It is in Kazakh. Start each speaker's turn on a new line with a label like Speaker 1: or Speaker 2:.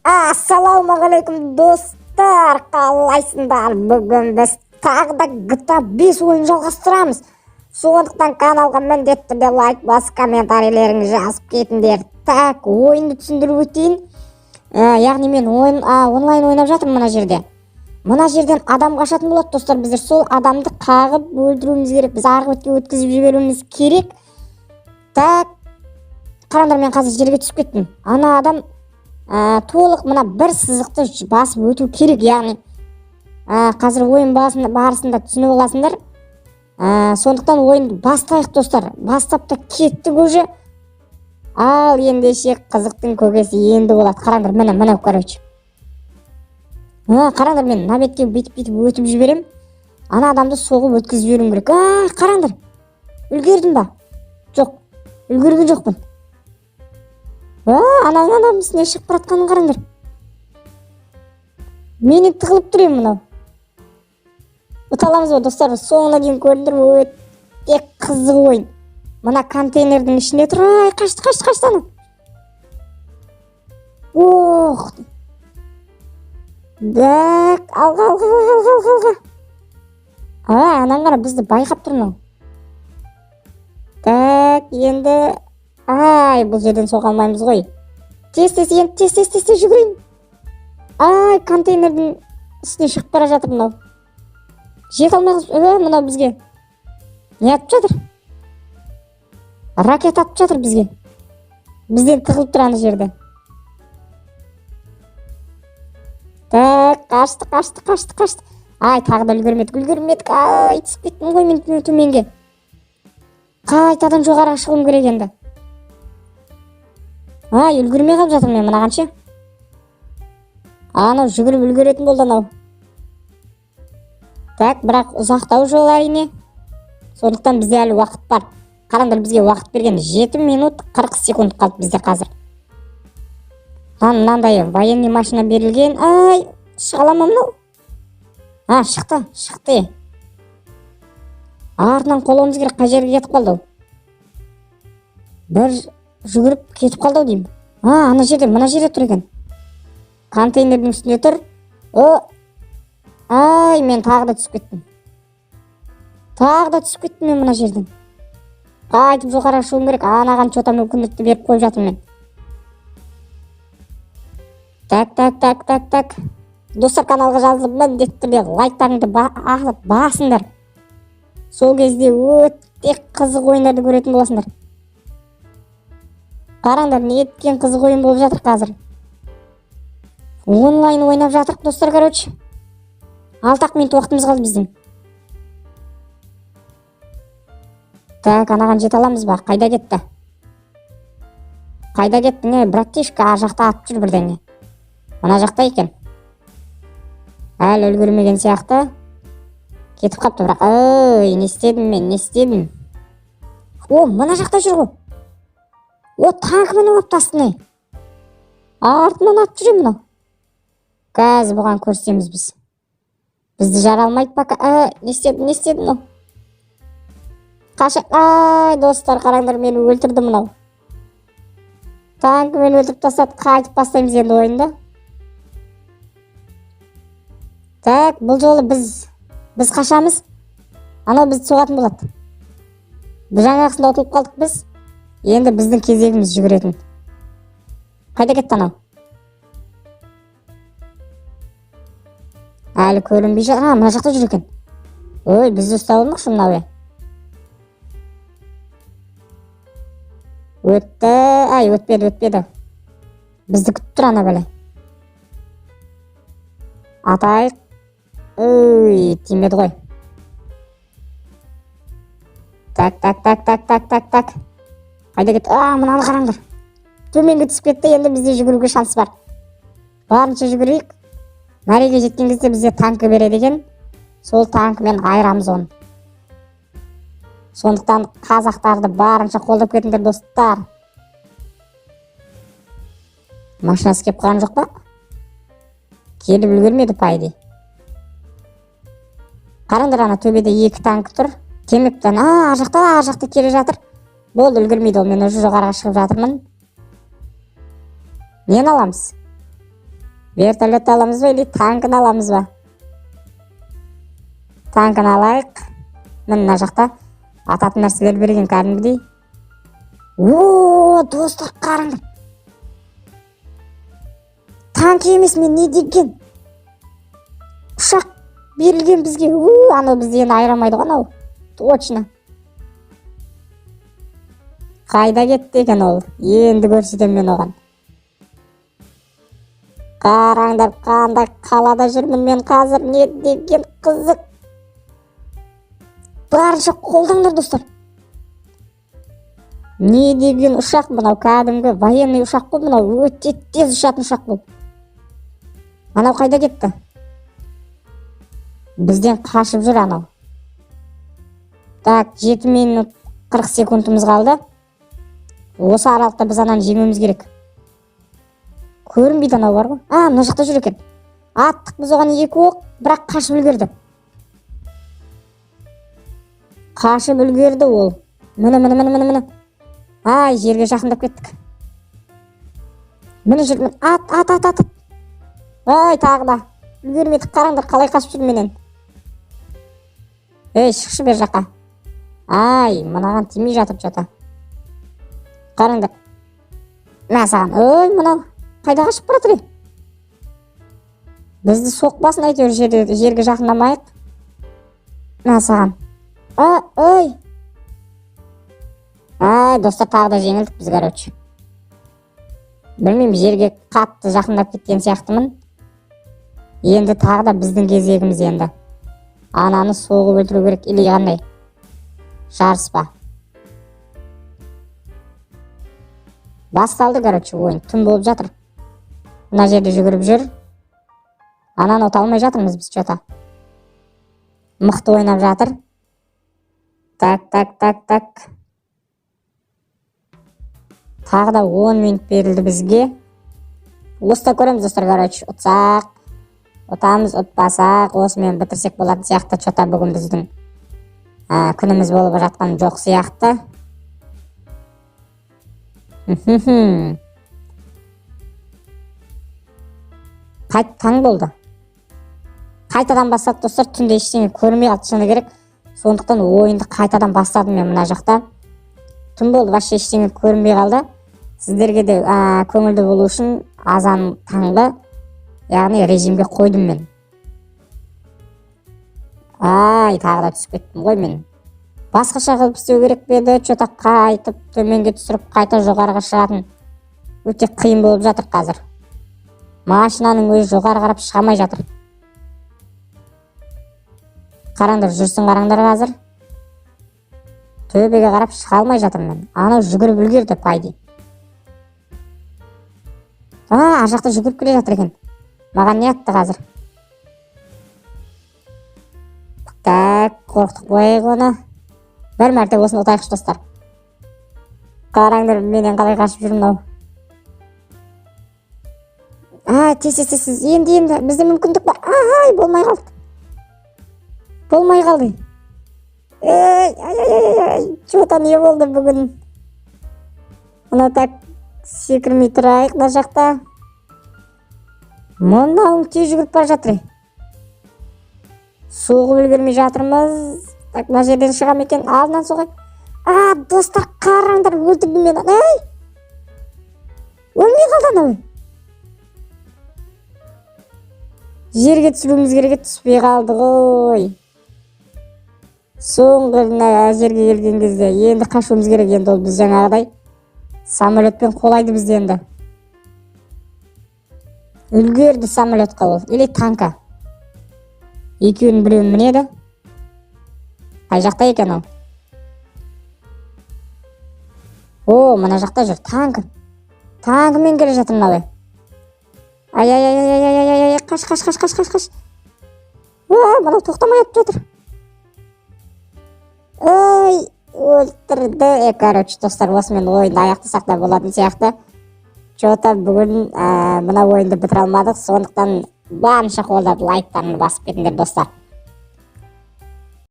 Speaker 1: Ассалаумағалейкум достар, қалайсыңдар? Бүгін біз тағы да GTA 5 ойын жалғастырамыз. Сондықтан каналға міндетті түрде лайк басып, комментарийлеріңізді жазып кетіңдер. Так, ойынды түсіндіріп өтейін. Яғни мен онлайн ойнап жатырмын мына жерде. Мына жерден адам қашатын болады достар. Біздер сол адамды қағып өлтіруіміз керек. Біз арғы бетке өткізіп жіберуіміз керек. Так, қараңдар, мен қазір жерге түсіп кеттім. Ана адам толық мына бір сызықты басып өту керек, яғни қазір ойын барысында түсініп аласыңдар. Сондықтан ойынды бастайық достар. Бастап та кеттік уже. Ал ендеше қызықтың көкесі енді болады. Қараңдар, міне короче. Қараңдар, мен мына бетке бүйтіп өтіп жіберем. Ана адамды соғып өткізіп жіберуім керек. Қараңдар. Үлгердім ба? Жоқ, үлгерген жоқпын. Ана адам үстіне шығып баратқанын қараңдар. Менің тығылып тұр мынау. Ұталамыз ба достар? Соңына дейін көрдіңдер ме? Өте қызық ойын. Мына контейнердің ішінде тұр. Қашты ана. Ох. Так, алға. Анан қара бізді байқап тұр мынау. Так, енді бұл жерден соға алмаймыз ғой. Тез жүгірейін. Контейнердің үстіне шығып бара жатыр мынау. Жет алмағыз, мынау бізге не атып жатыр? Ракет атып жатыр бізге. Бізден тығылып тұр ана жерде. Так, қашты. Тағы да үлгермедік. Түсіп кеттім ғой мен төменге. Қайтадан жоғарыға шығуым керек енді. Үлгермей қалып жатыр мен мынағанша. Анау жүгіріп үлгеретін болды анау. Так, бірақ ұзақтау жол әрине. Сондықтан бізде әлі уақыт бар. Қараңдар, бізге уақыт берген 7 минут 40 секунд қалды бізде қазір. Мынандай военный машина берілген. Шыға аламын мынау? Шықты. Артынан қолуымыз керек, қай жерге кетіп қалды ол? Бір жүгіріп кетіп қалды деймін. Ана жерде, мына жерде тұр екен. Контейнердің үстінде тұр. Мен тағы да түсіп кеттім. Мен мына жерден. Қайтып жоғары шығуым керек. Анаған чота мүмкіндікті беріп қойып жатырмын мен. Так. Достар, каналға жазылып міндетті түрде лайктарыңды басыңдар. Сол кезде өте қызық ойындарды көретін боласыңдар. Қараңдар, неткен қызық ойын болып жатыр қазір. Онлайн ойнап жатырық достар, короче. 6 минут уақытымыз қалды біздің. Так, анаған жете аламыз ба? Қайда кеттің, братишка? Жақта атып жүр бірдеңе. Мына жақта екен. Әлі үлгермеген сияқты. Кетіп қапты бірақ. Не істедім? Мына жақта жүр ғой. Танк мініп алыпты астына. Артынан атып жүр мынау. Қазір бұған көрсетеміз біз. Бізді жара алмайды пока. Не істедім мынау? Достар, қараңдар, мені өлтірді мынау. Танкімен өлтіріп тастады. Қайтып бастаймыз енді ойында. Так, бұл жолы біз қашамыз. Анау бізді соғатын болады. Біз жаңағысында ұтылып қалдық біз. Енді біздің кезегіміз жүгіретін. Қайда кетті анау? Әлі көрінбей жатыр. Мына жақта жүр екен. Бізді ұстап алмақшы мынау. Өтпеді. Бізді күтіп тұр ана бәле. Атайық. Тимеді ғой. Так. Қайда кетті? Мынаны қараңдар. Төменге түсіп кетті, енді бізде жүгіруге шанс бар. Барынша жүгірейік. Мәреге жеткен кезде бізде танкі береді екен. Сол танкімен айырамыз оны. Сондықтан қазақтарды барынша қолдап кетіңдер достар. Машинасы кеп қалған жоқ па? Келіп үлгермеді пайды. Қараңдар, ана төбеде 2 танк тұр. Темептен, ар жақта келе жатыр. Болды, үлгермейді ол. Мен уже жоғарыға шығып жатырмын. Нені аламыз? Вертолет аламыз ба или танкін аламыз ба? Танкін алайық. Мына жақта ататын нәрселер берген кәдімгідей. О, достар, қараңдар. Танк емес, мен не деген? Ұшақ берілген бізге. Анау бізді енді айырамайды ғой анау. Точно. Қайда кетті екен ол? Енді көрсетем мен оған. Қараңдар, қандай қалада жүрмін мен қазір, не деген қызық. Барынша қолдаңдар, достар. Не деген ұшақ мынау, кәдімгі военный ұшақ қой мынау, өте тез ұшатын ұшақ бұл. Анау қайда кетті? Бізден қашып жүр анау. Так, 7 минут 40 секундымыз қалды. Осы аралықта біз ананы жеңуіміз керек. Көрінбейді анау бар ғой. Мына жақта жүр екен. Аттық біз оған 2 оқ, бірақ қашып үлгерді. Қашып үлгерді ол. Міне. Ай, жерге жақындап кеттік. Міне жүр, ат. Ай, тағы да. Үлгермедік, қараңдар, қалай қашып жүр менен. Ей, шықшы бер жаққа. Ай, мынаған тимей жатып жота. Қараңдар. Мә саған. Ой, мынау. Қайда қашып баратыр? Бізді соқпасын әйтеуір жерге жақындамайық. Мә саған. Ой. Ай, достар, тағы да жеңілдік біз, короче. Білмеймін, жерге қатты жақындап кеткен сияқтымын. Енді тағы да біздің кезегіміз енді. Ананы соғып өлтіру керек, или қандай? Жарыс па? Басталды, короче, ойын. Түн болып жатыр. Мына жерде жүгіріп жүр. Ананы ұта алмай жатырмыз біз жота. Мықты ойнап жатыр. Так. Тағы да 10 минут берілді бізге. Осыда көреміз, достар, короче. Ұтсақ, ұтамыз, ұтпасақ, осымен бітірсек болатын сияқты. Жота бүгін біздің күніміз болып жатқан жоқ сияқты. Қайт таң болды. Қайтадан бастады, достар. Түнде ештеңе көрмей қалды, шыны керек. Сондықтан ойынды қайтадан бастадым мен мына жақта. Түн болды, вообще ештеңе көрмей қалды. Сіздерге де көңілді болу үшін азан таңғы, яғни режимге қойдым мен. Ай, тағы да түсіп кеттім ғой мен. Басқаша қылып істеу керек беді, жота қайтып төменге түсіріп қайта жоғарыға шығатын. Өте қиын болып жатыр қазір. Машинаның өзі жоғары қарап шығамай жатыр. Қараңдар, жүрсін қараңдар қазір. Төбеге қарап шыға алмай жатыр мен. Анау жүгіріп үлгерді, пайди. Ар жақта жүгіріп келе жатыр екен. Маған не атты қазір? Так, қорқытып қойайық оны. Бір мәрте осыны ұтайықшы, достар. Қараңдар, менен қалай қашып жүрмін ау. Тез, енді, бізде мүмкіндік бар. Ай, болмай қалды. Жота не болды бүгін? Мұна так секірмей тұрайық да жақта. Мұнауың тез жүгіріп бар жатыр. Соғып үлгермей жатырмыз. Так, мына жерден шығам екен, алдынан соғайық. Достар, қараңдар, өлтірді мені. Өлмей қалды анау. Жерге түсіруіміз керек, түспей қалды ғой. Соңғы жерге келген кезде енді қашуымыз керек, енді ол біз жаңағыдай самолетпен қолайды бізді енді. Үлгерді самолетқа ол, или танка. Екеуінің біреуін мінеді. Қай жақта екен ол? Мына жақта жүр, танкі. Танкімен келе жатыр мынау. Ай, қаш. Мынау тоқтамай атып жатыр. Ой, өлтірді. Короче, достар, осымен ойынды аяқтасақ та болатын сияқты. Жота бүгін мына ойынды бітіре алмадық, сондықтан барынша қолдап лайктарыңды басып кетіңдер, достар.